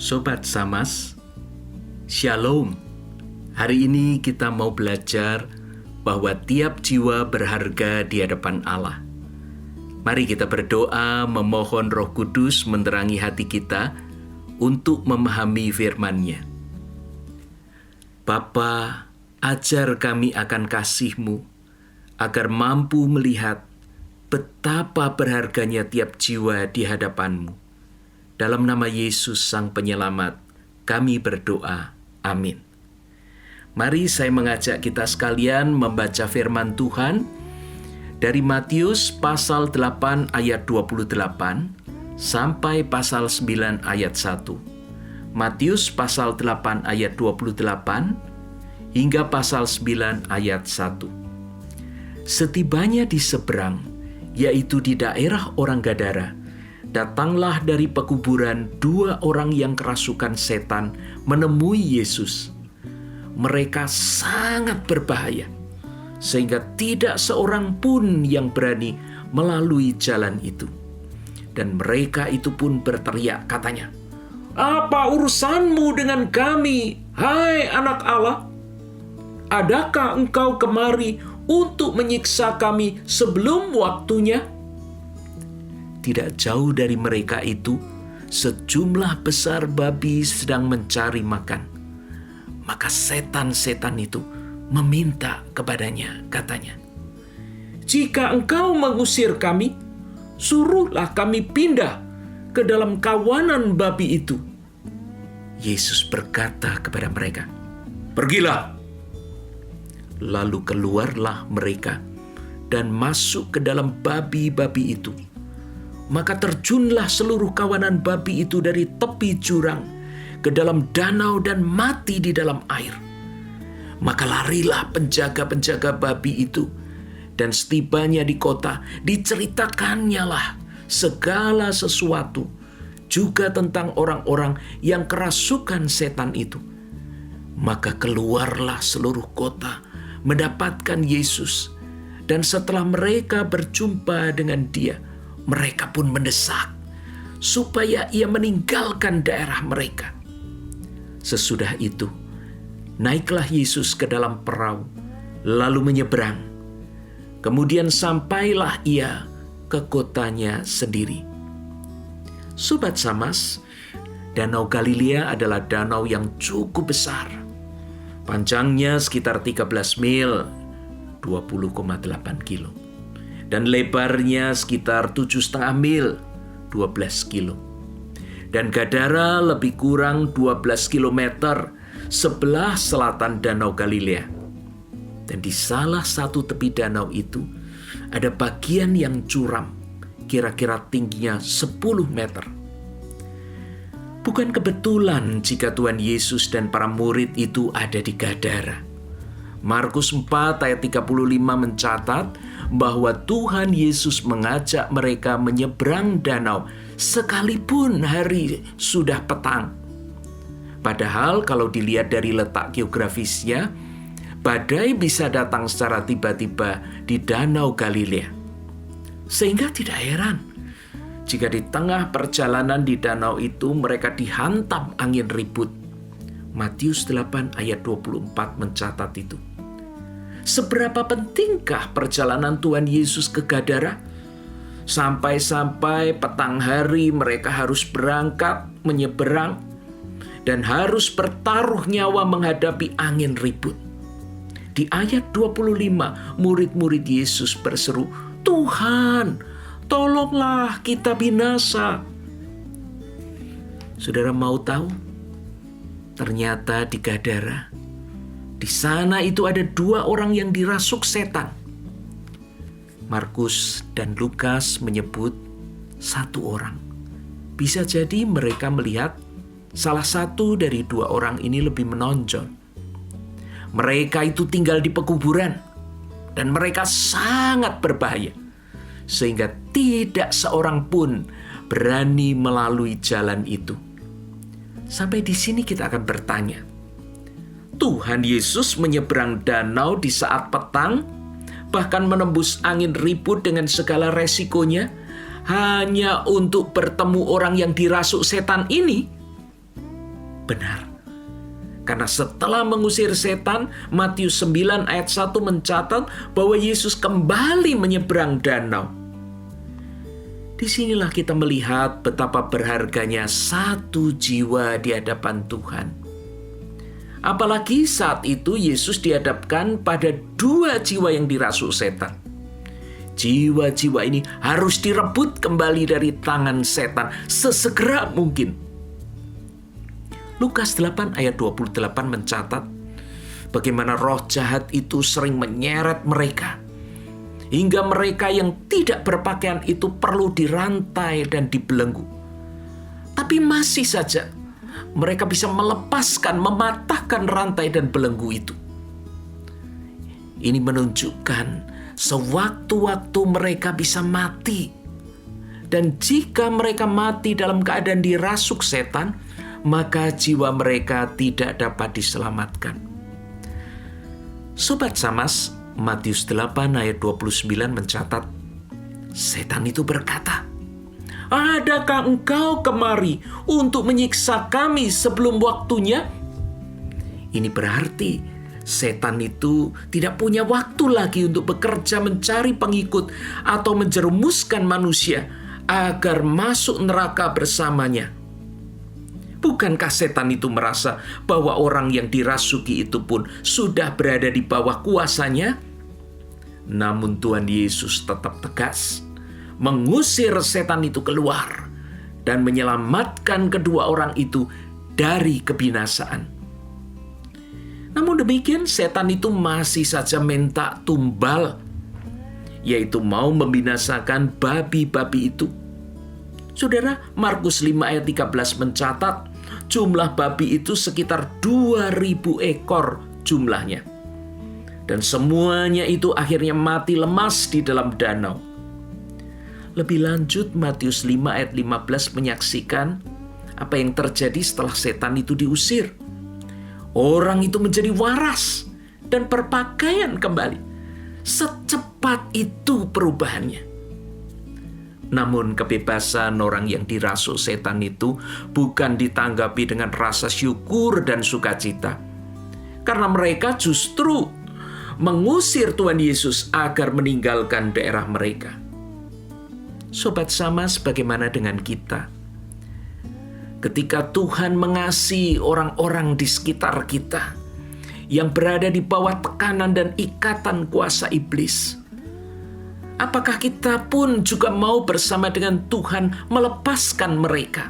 Sobat Samas, Shalom. Hari ini kita mau belajar bahwa tiap jiwa berharga di hadapan Allah. Mari kita berdoa memohon Roh Kudus menerangi hati kita untuk memahami firman-Nya. Bapa, ajar kami akan kasih-Mu agar mampu melihat betapa berharganya tiap jiwa di hadapan-Mu. Dalam nama Yesus Sang Penyelamat, kami berdoa. Amin. Mari saya mengajak kita sekalian membaca firman Tuhan dari Matius pasal 8 ayat 28 sampai pasal 9 ayat 1. Matius pasal 8 ayat 28 hingga pasal 9 ayat 1. Setibanya di seberang, yaitu di daerah orang Gadara, datanglah dari pekuburan 2 orang yang kerasukan setan menemui Yesus. Mereka sangat berbahaya, sehingga tidak seorang pun yang berani melalui jalan itu. Dan mereka itu pun berteriak katanya, "Apa urusanmu dengan kami, hai anak Allah? Adakah engkau kemari untuk menyiksa kami sebelum waktunya?" Tidak jauh dari mereka itu, sejumlah besar babi sedang mencari makan. Maka setan-setan itu meminta kepadanya, katanya, "Jika engkau mengusir kami, suruhlah kami pindah ke dalam kawanan babi itu." Yesus berkata kepada mereka, "Pergilah." Lalu keluarlah mereka dan masuk ke dalam babi-babi itu. Maka terjunlah seluruh kawanan babi itu dari tepi jurang ke dalam danau dan mati di dalam air. Maka larilah penjaga-penjaga babi itu, dan setibanya di kota diceritakannya lah segala sesuatu, juga tentang orang-orang yang kerasukan setan itu. Maka keluarlah seluruh kota mendapatkan Yesus, dan setelah mereka berjumpa dengan Dia, mereka pun mendesak supaya Ia meninggalkan daerah mereka. Sesudah itu, naiklah Yesus ke dalam perahu, lalu menyeberang. Kemudian sampailah Ia ke kotanya sendiri. Sobat Samas, Danau Galilea adalah danau yang cukup besar. Panjangnya sekitar 13 mil, 20,8 kilo. Dan lebarnya sekitar 7,5 mil, 12 kilo. Dan Gadara lebih kurang 12 kilometer sebelah selatan Danau Galilea. Dan di salah satu tepi danau itu ada bagian yang curam, kira-kira tingginya 10 meter. Bukan kebetulan jika Tuhan Yesus dan para murid itu ada di Gadara. Markus 4 ayat 35 mencatat bahwa Tuhan Yesus mengajak mereka menyeberang danau sekalipun hari sudah petang. Padahal kalau dilihat dari letak geografisnya, badai bisa datang secara tiba-tiba di Danau Galilea. Sehingga tidak heran jika di tengah perjalanan di danau itu mereka dihantam angin ribut. Matius 8 ayat 24 mencatat itu. Seberapa pentingkah perjalanan Tuhan Yesus ke Gadara? Sampai-sampai petang hari mereka harus berangkat menyeberang dan harus bertaruh nyawa menghadapi angin ribut. Di ayat 25, murid-murid Yesus berseru, "Tuhan, tolonglah kita binasa." Saudara mau tahu? Ternyata di Gadara, di sana itu ada 2 orang yang dirasuk setan. Markus dan Lukas menyebut 1 orang. Bisa jadi mereka melihat salah satu dari 2 orang ini lebih menonjol. Mereka itu tinggal di pekuburan dan mereka sangat berbahaya, sehingga tidak seorang pun berani melalui jalan itu. Sampai di sini kita akan bertanya, Tuhan Yesus menyeberang danau di saat petang, bahkan menembus angin ribut dengan segala resikonya, hanya untuk bertemu orang yang dirasuk setan ini? benar. Karena setelah mengusir setan, Matius 9 ayat 1 mencatat bahwa Yesus kembali menyeberang danau. Disinilah kita melihat betapa berharganya satu jiwa di hadapan Tuhan. Apalagi saat itu Yesus dihadapkan pada 2 jiwa yang dirasuk setan. Jiwa-jiwa ini harus direbut kembali dari tangan setan sesegera mungkin. Lukas 8 ayat 28 mencatat bagaimana roh jahat itu sering menyeret mereka, hingga mereka yang tidak berpakaian itu perlu dirantai dan dibelenggu. Tapi masih saja mereka bisa melepaskan, mematahkan rantai dan belenggu itu. Ini menunjukkan sewaktu-waktu mereka bisa mati. Dan jika mereka mati dalam keadaan dirasuk setan, maka jiwa mereka tidak dapat diselamatkan. Sobat Samas, Matius 8 ayat 29 mencatat, setan itu berkata, "Adakah engkau kemari untuk menyiksa kami sebelum waktunya?" Ini berarti setan itu tidak punya waktu lagi untuk bekerja mencari pengikut atau menjerumuskan manusia agar masuk neraka bersamanya. Bukankah setan itu merasa bahwa orang yang dirasuki itu pun sudah berada di bawah kuasanya? Namun Tuhan Yesus tetap tegas, mengusir setan itu keluar dan menyelamatkan kedua orang itu dari kebinasaan. Namun demikian, setan itu masih saja minta tumbal, yaitu mau membinasakan babi-babi itu. Saudara, Markus 5 ayat 13 mencatat jumlah babi itu sekitar 2.000 ekor jumlahnya. Dan semuanya itu akhirnya mati lemas di dalam danau. Lebih lanjut, Matius 5 ayat 15 menyaksikan apa yang terjadi setelah setan itu diusir. Orang itu menjadi waras dan berpakaian kembali. Secepat itu perubahannya. Namun kebebasan orang yang dirasuk setan itu bukan ditanggapi dengan rasa syukur dan sukacita. Karena mereka justru mengusir Tuhan Yesus agar meninggalkan daerah mereka. Sobat Samas, bagaimana dengan kita? Ketika Tuhan mengasihi orang-orang di sekitar kita yang berada di bawah tekanan dan ikatan kuasa iblis, apakah kita pun juga mau bersama dengan Tuhan melepaskan mereka?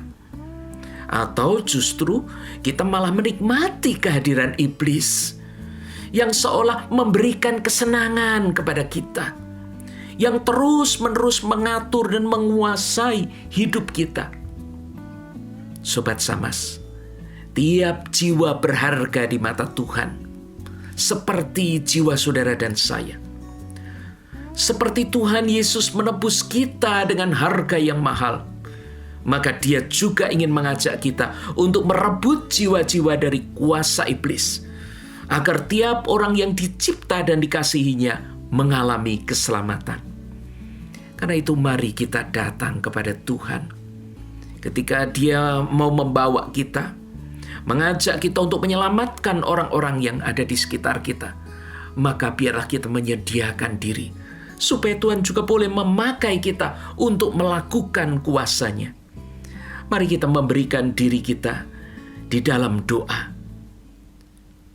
Atau justru kita malah menikmati kehadiran iblis yang seolah memberikan kesenangan kepada kita, yang terus-menerus mengatur dan menguasai hidup kita? Sobat Samas, tiap jiwa berharga di mata Tuhan, seperti jiwa saudara dan saya. Seperti Tuhan Yesus menebus kita dengan harga yang mahal, maka Dia juga ingin mengajak kita untuk merebut jiwa-jiwa dari kuasa iblis, agar tiap orang yang dicipta dan dikasihinya mengalami keselamatan. Karena itu mari kita datang kepada Tuhan ketika Dia mau membawa kita, mengajak kita untuk menyelamatkan orang-orang yang ada di sekitar kita. Maka biarlah kita menyediakan diri supaya Tuhan juga boleh memakai kita untuk melakukan kuasa-Nya. Mari kita memberikan diri kita di dalam doa.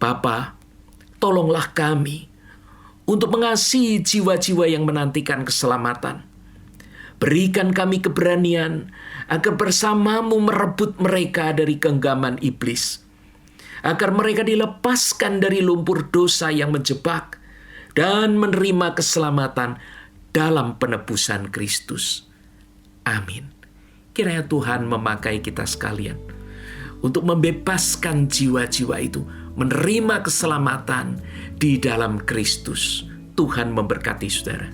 Bapa, tolonglah kami untuk mengasihi jiwa-jiwa yang menantikan keselamatan. Berikan kami keberanian agar bersamamu merebut mereka dari genggaman iblis, agar mereka dilepaskan dari lumpur dosa yang menjebak dan menerima keselamatan dalam penebusan Kristus. Amin. Kiranya Tuhan memakai kita sekalian untuk membebaskan jiwa-jiwa itu menerima keselamatan di dalam Kristus. Tuhan memberkati saudara.